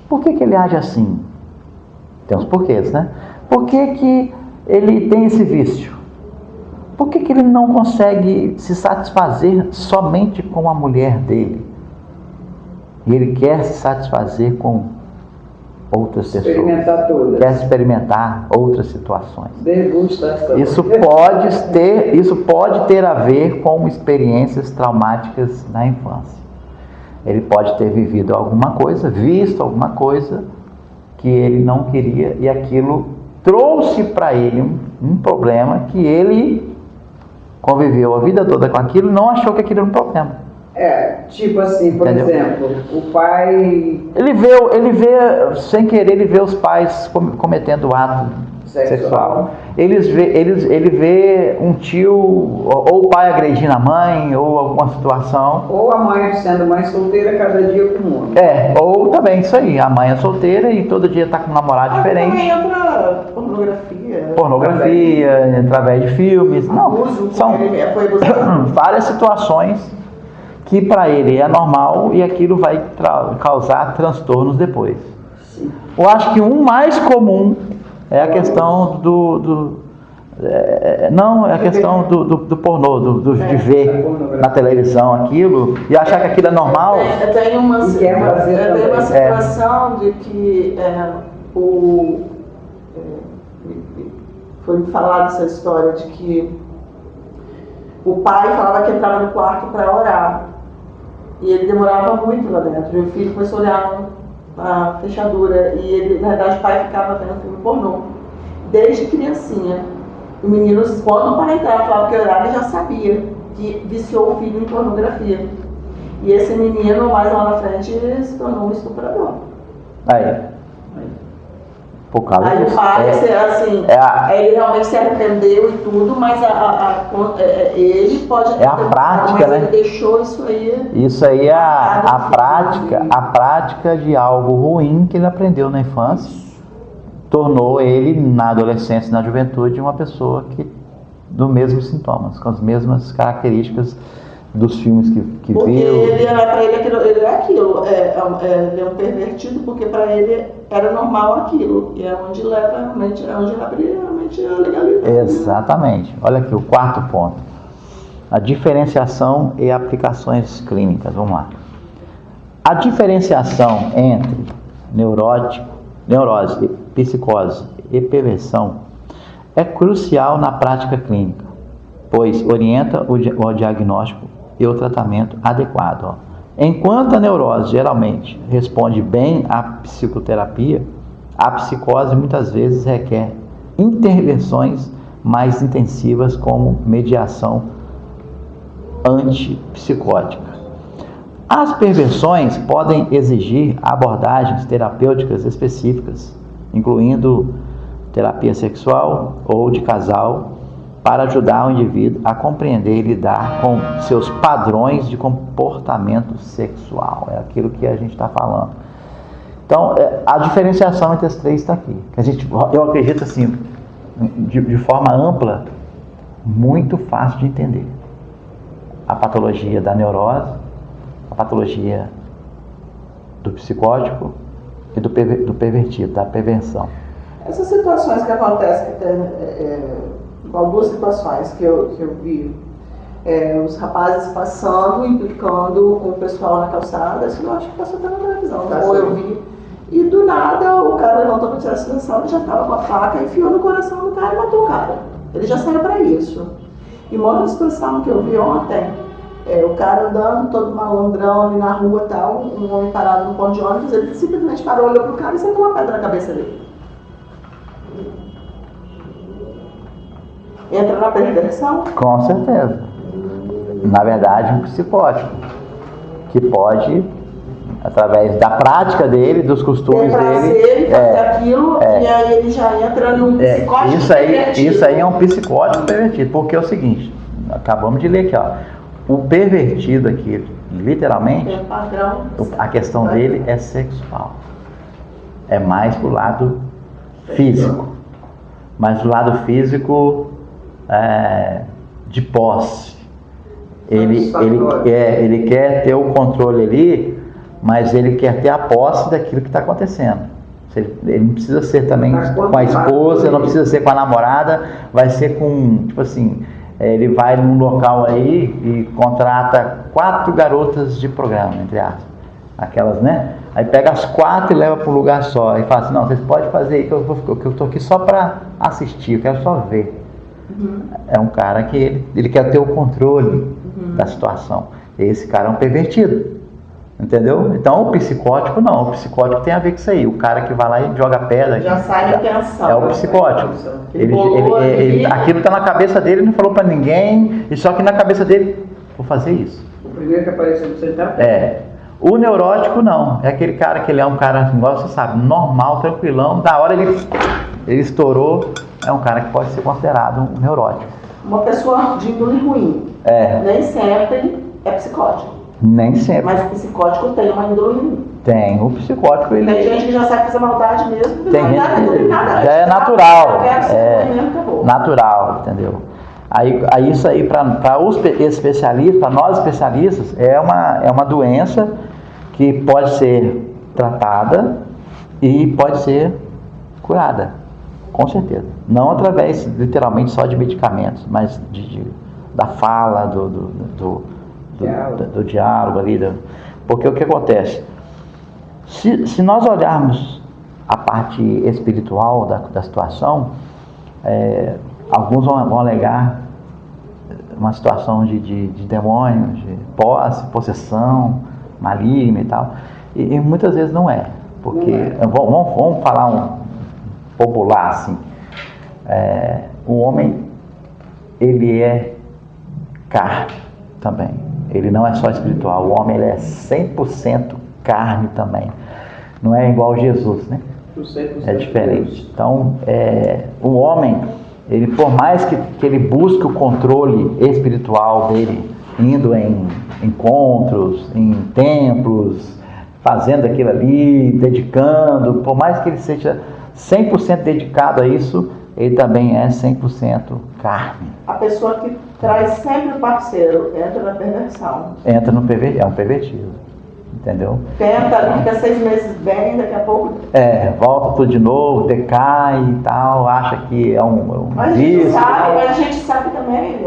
Speaker 1: Por que ele age assim? Tem uns porquês, né? Por que ele tem esse vício? Por que ele não consegue se satisfazer somente com a mulher dele? E ele quer se satisfazer com outras pessoas. Quer experimentar outras situações. Isso pode ter a ver com experiências traumáticas na infância. Ele pode ter vivido alguma coisa, visto alguma coisa que ele não queria e aquilo trouxe para ele um problema que ele conviveu a vida toda com aquilo e não achou que aquilo era um problema.
Speaker 2: Tipo assim, por exemplo, o pai...
Speaker 1: Ele vê, sem querer, ele vê os pais cometendo ato sexual. Ele vê um tio, ou o pai agredindo a mãe, ou alguma situação.
Speaker 2: Ou a mãe sendo mãe solteira, cada dia com um.
Speaker 1: Ou também isso aí, a mãe é solteira e todo dia está com um namorado diferente.
Speaker 3: Também entra
Speaker 1: pornografia, através de filmes. Não, são várias situações. que para ele é normal e aquilo vai causar transtornos depois. Sim. Eu acho que um mais comum é a questão do pornô, de ver na televisão aquilo e achar que aquilo é normal.
Speaker 3: Tem uma situação de que foi me falado essa história de que o pai falava que entrava no quarto para orar e ele demorava muito lá dentro. E o filho começou a olhar na fechadura e ele, na verdade, o pai ficava vendo filme pornô desde criancinha. O menino, quando o pai entrava, falava que orava, ele já sabia que viciou o filho em pornografia. E esse menino, mais lá na frente, se tornou um estuprador.
Speaker 1: Aí. Por causa
Speaker 3: aí
Speaker 1: disso.
Speaker 3: O pai, ele realmente se arrependeu e tudo, mas ele pode...
Speaker 1: É a prática,
Speaker 3: mas
Speaker 1: né?
Speaker 3: Ele deixou isso aí...
Speaker 1: Isso aí é a prática de algo ruim que ele aprendeu na infância. Tornou ele, na adolescência e na juventude, uma pessoa dos mesmos sintomas, com as mesmas características dos filmes que viu.
Speaker 3: Porque ele é aquilo, ele é um pervertido, porque para ele era normal aquilo, e é onde leva realmente, onde abre realmente a legalidade.
Speaker 1: Exatamente. Olha aqui o quarto ponto. A diferenciação e aplicações clínicas. Vamos lá. A diferenciação entre neurose, psicose e perversão é crucial na prática clínica, pois orienta o diagnóstico e o tratamento adequado. Enquanto a neurose geralmente responde bem à psicoterapia, a psicose muitas vezes requer intervenções mais intensivas como mediação antipsicótica. As perversões podem exigir abordagens terapêuticas específicas, incluindo terapia sexual ou de casal, para ajudar o indivíduo a compreender e lidar com seus padrões de comportamento sexual. É aquilo que a gente está falando. Então, a diferenciação entre as três está aqui. Eu acredito assim, de forma ampla, muito fácil de entender. A patologia da neurose, a patologia do psicótico e do pervertido, da perversão.
Speaker 3: Essas situações que acontecem, duas situações que eu vi, os rapazes passando, implicando com o pessoal na calçada, isso eu acho que passou até na televisão, ou eu vi, e do nada o cara levantou para tirar a situação, ele já estava com a faca, enfiou no coração do cara e matou o cara. Ele já saiu para isso. E uma outra situação que eu vi ontem, o cara andando, todo malandrão ali na rua e tal, um homem parado no ponto de ônibus, ele simplesmente parou, olhou pro cara e sentou uma pedra na cabeça dele. Entra na perversão?
Speaker 1: Com certeza. Na verdade, um psicótico, que pode, através da prática dele, dos costumes dele,
Speaker 3: fazer aquilo, e aí ele já entra num psicótico pervertido.
Speaker 1: Isso aí é um psicótico pervertido, porque é o seguinte, acabamos de ler aqui, ó, o pervertido aqui, literalmente, a questão dele é sexual. É mais pro lado físico. Mas do lado físico, de posse. Ele quer ter o controle ali, mas ele quer ter a posse daquilo que está acontecendo. Ele não precisa ser também com a esposa, não precisa ser com a namorada, vai ser com, tipo assim, ele vai num local aí e contrata 4 garotas de programa, entre aspas, aquelas, né? Aí pega as 4 e leva para um lugar só, e fala assim, não, vocês podem fazer aí que eu estou aqui só para assistir, eu quero só ver. Uhum. É um cara que ele quer ter o controle da situação. Esse cara é um pervertido, entendeu? Então o psicótico não, o psicótico tem a ver com isso aí. O cara que vai lá e joga pedra,
Speaker 3: já sai da intenção.
Speaker 1: É o psicótico. Aquilo está na cabeça dele, não falou para ninguém, e só que na cabeça dele, vou fazer isso.
Speaker 2: O primeiro que apareceu você tá?
Speaker 1: O neurótico não, é aquele cara que ele é um cara, igual você sabe, normal, tranquilão, da hora ele estourou, é um cara que pode ser considerado um neurótico.
Speaker 3: Uma pessoa de índole ruim. Nem sempre é psicótico.
Speaker 1: Nem sempre.
Speaker 3: Mas o psicótico tem uma índole ruim.
Speaker 1: Tem, o psicótico ele...
Speaker 3: Tem gente que já sabe fazer maldade mesmo,
Speaker 1: tem gente que já é natural. Natural, entendeu? Aí isso aí, para os especialistas, para nós especialistas, é uma doença que pode ser tratada e pode ser curada, com certeza. Não através, literalmente, só de medicamentos, mas da fala, do diálogo ali. Porque o que acontece? Se nós olharmos a parte espiritual da situação, alguns vão alegar uma situação de demônio, de possessão maligna e tal, e muitas vezes não é, porque vamos falar um popular assim, o homem, ele é carne também, ele não é só espiritual, o homem ele é 100% carne também, não é igual Jesus, né? É diferente. Então, o homem, ele, por mais que ele busque o controle espiritual dele, indo em encontros, em templos, fazendo aquilo ali, dedicando, por mais que ele seja 100% dedicado a isso, ele também é 100% carne.
Speaker 3: A pessoa que traz sempre o parceiro entra na perversão.
Speaker 1: Entra no pervertido, é um pervertido. Entendeu?
Speaker 3: Tenta, fica 6 meses bem, daqui a pouco...
Speaker 1: volta tudo de novo, decai e tal, acha que é um vício.
Speaker 3: Mas a gente sabe também,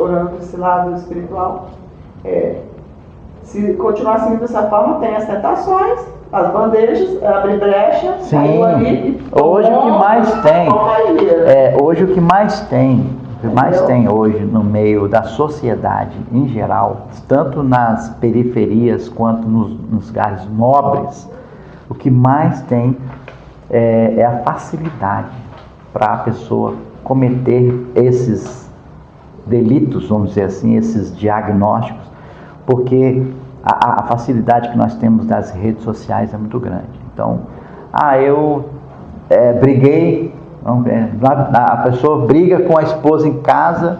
Speaker 3: olhando para esse lado espiritual, se continuar seguindo dessa forma, tem as tentações, as bandejas, abre brecha,
Speaker 1: sim,
Speaker 3: ali,
Speaker 1: hoje o que mais tem, hoje o que mais tem, hoje no meio da sociedade em geral, tanto nas periferias quanto nos lugares nobres, o que mais tem é a facilidade para a pessoa cometer esses delitos, vamos dizer assim, esses diagnósticos, porque a facilidade que nós temos das redes sociais é muito grande. Então, eu briguei, a pessoa briga com a esposa em casa,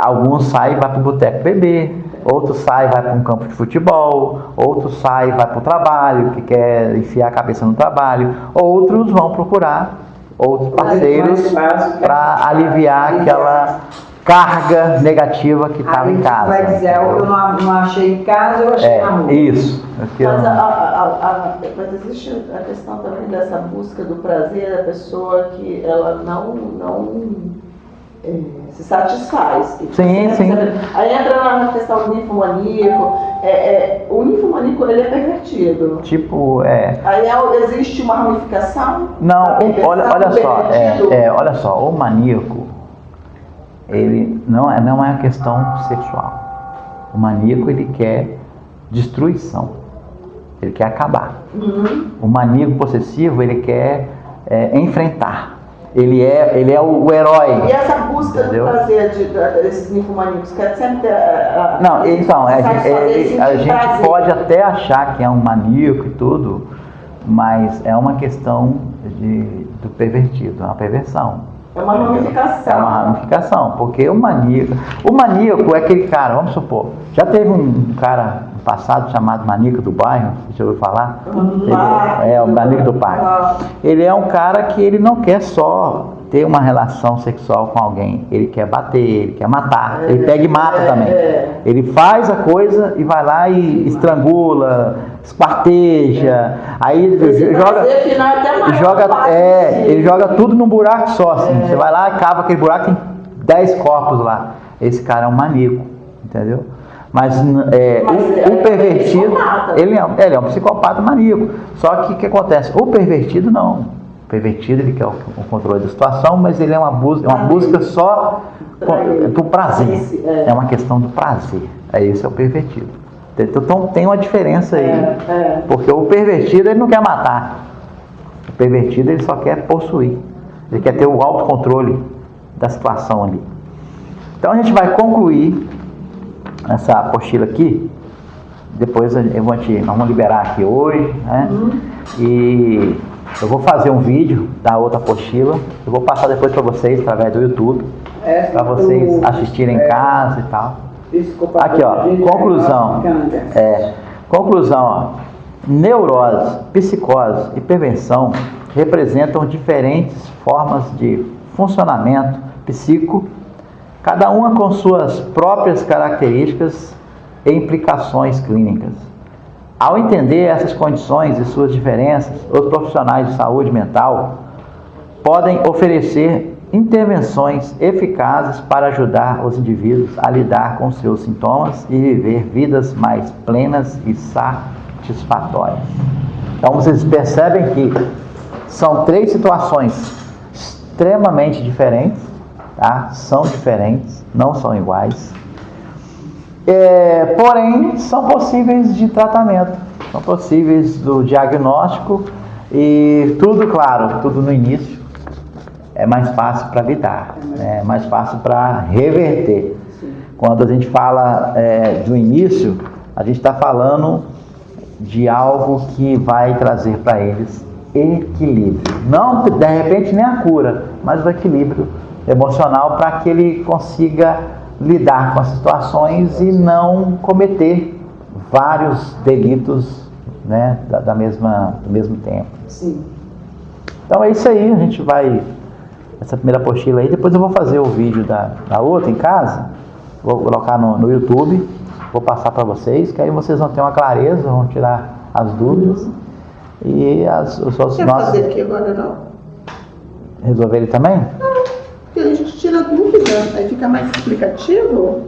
Speaker 1: alguns saem e vai para o boteco beber, outros saem e vai para um campo de futebol, outros saem e vai para o trabalho, que quer enfiar a cabeça no trabalho, outros vão procurar outros parceiros para aliviar aquela carga negativa que estava em casa.
Speaker 2: Vai dizer, o que eu não achei em casa, eu achei na rua.
Speaker 1: Isso.
Speaker 3: Mas existe a questão também dessa busca do prazer da pessoa que ela não se satisfaz.
Speaker 1: Sim.
Speaker 3: Aí entra na questão do ninfomaníaco. O ninfomaníaco, ele é pervertido. Aí existe uma ramificação?
Speaker 1: Não, olha só, o maníaco, ele não é uma questão sexual. O maníaco, ele quer destruição, ele quer acabar. O maníaco possessivo, ele quer enfrentar. Ele é o herói.
Speaker 3: E essa busca do prazer desses ninfomaníacos, quer sempre ter
Speaker 1: não, então, a gente pode até achar que é um maníaco e tudo, mas é uma questão do pervertido, é uma perversão.
Speaker 3: É uma ramificação.
Speaker 1: É uma ramificação, porque o maníaco é aquele cara, vamos supor, já teve um cara no passado chamado maníaco do bairro, você ouviu falar? O maníaco do bairro. Ele é um cara que ele não quer só ter uma relação sexual com alguém, ele quer bater, ele quer matar, ele pega e mata também. Ele faz a coisa e vai lá e estrangula, esquarteja, aí ele joga tudo num buraco só, assim. Você vai lá e cava aquele buraco, tem 10 corpos lá. Esse cara é um maníaco, entendeu? Mas o pervertido, ele é um psicopata maníaco. Só que o que acontece? O pervertido não. O pervertido, ele quer o controle da situação, mas ele é uma busca só do prazer. É uma questão do prazer. Esse é o pervertido. Então tem uma diferença aí. Porque o pervertido, ele não quer matar. O pervertido, ele só quer possuir. Ele quer ter o autocontrole da situação ali. Então a gente vai concluir essa apostila aqui. Depois nós vamos liberar aqui hoje, né? E eu vou fazer um vídeo da outra apostila. Eu vou passar depois para vocês através do YouTube, para vocês assistirem em casa e tal. Aqui, ó, conclusão. Conclusão, ó. Neurose, psicose e perversão representam diferentes formas de funcionamento psíquico cada uma com suas próprias características e implicações clínicas. Ao entender essas condições e suas diferenças, os profissionais de saúde mental podem oferecer intervenções eficazes para ajudar os indivíduos a lidar com seus sintomas e viver vidas mais plenas e satisfatórias. Então vocês percebem que são 3 situações extremamente diferentes, tá? São diferentes, não são iguais. Porém, são possíveis de tratamento, são possíveis do diagnóstico e tudo, claro, tudo no início é mais fácil para lidar, é mais fácil para reverter. Quando a gente fala do início, a gente está falando de algo que vai trazer para eles equilíbrio. Não, de repente, nem a cura, mas o equilíbrio emocional para que ele consiga lidar com as situações e não cometer vários delitos, né, do mesmo tempo.
Speaker 2: Sim.
Speaker 1: Então é isso aí, a gente vai... Essa primeira apostila aí, depois eu vou fazer o vídeo da outra em casa, vou colocar no YouTube, vou passar para vocês, que aí vocês vão ter uma clareza, vão tirar as dúvidas. E os outros
Speaker 3: nossos... fazer aqui agora não?
Speaker 1: Resolver ele também?
Speaker 3: Não, porque a gente tira a dúvida, aí fica mais explicativo.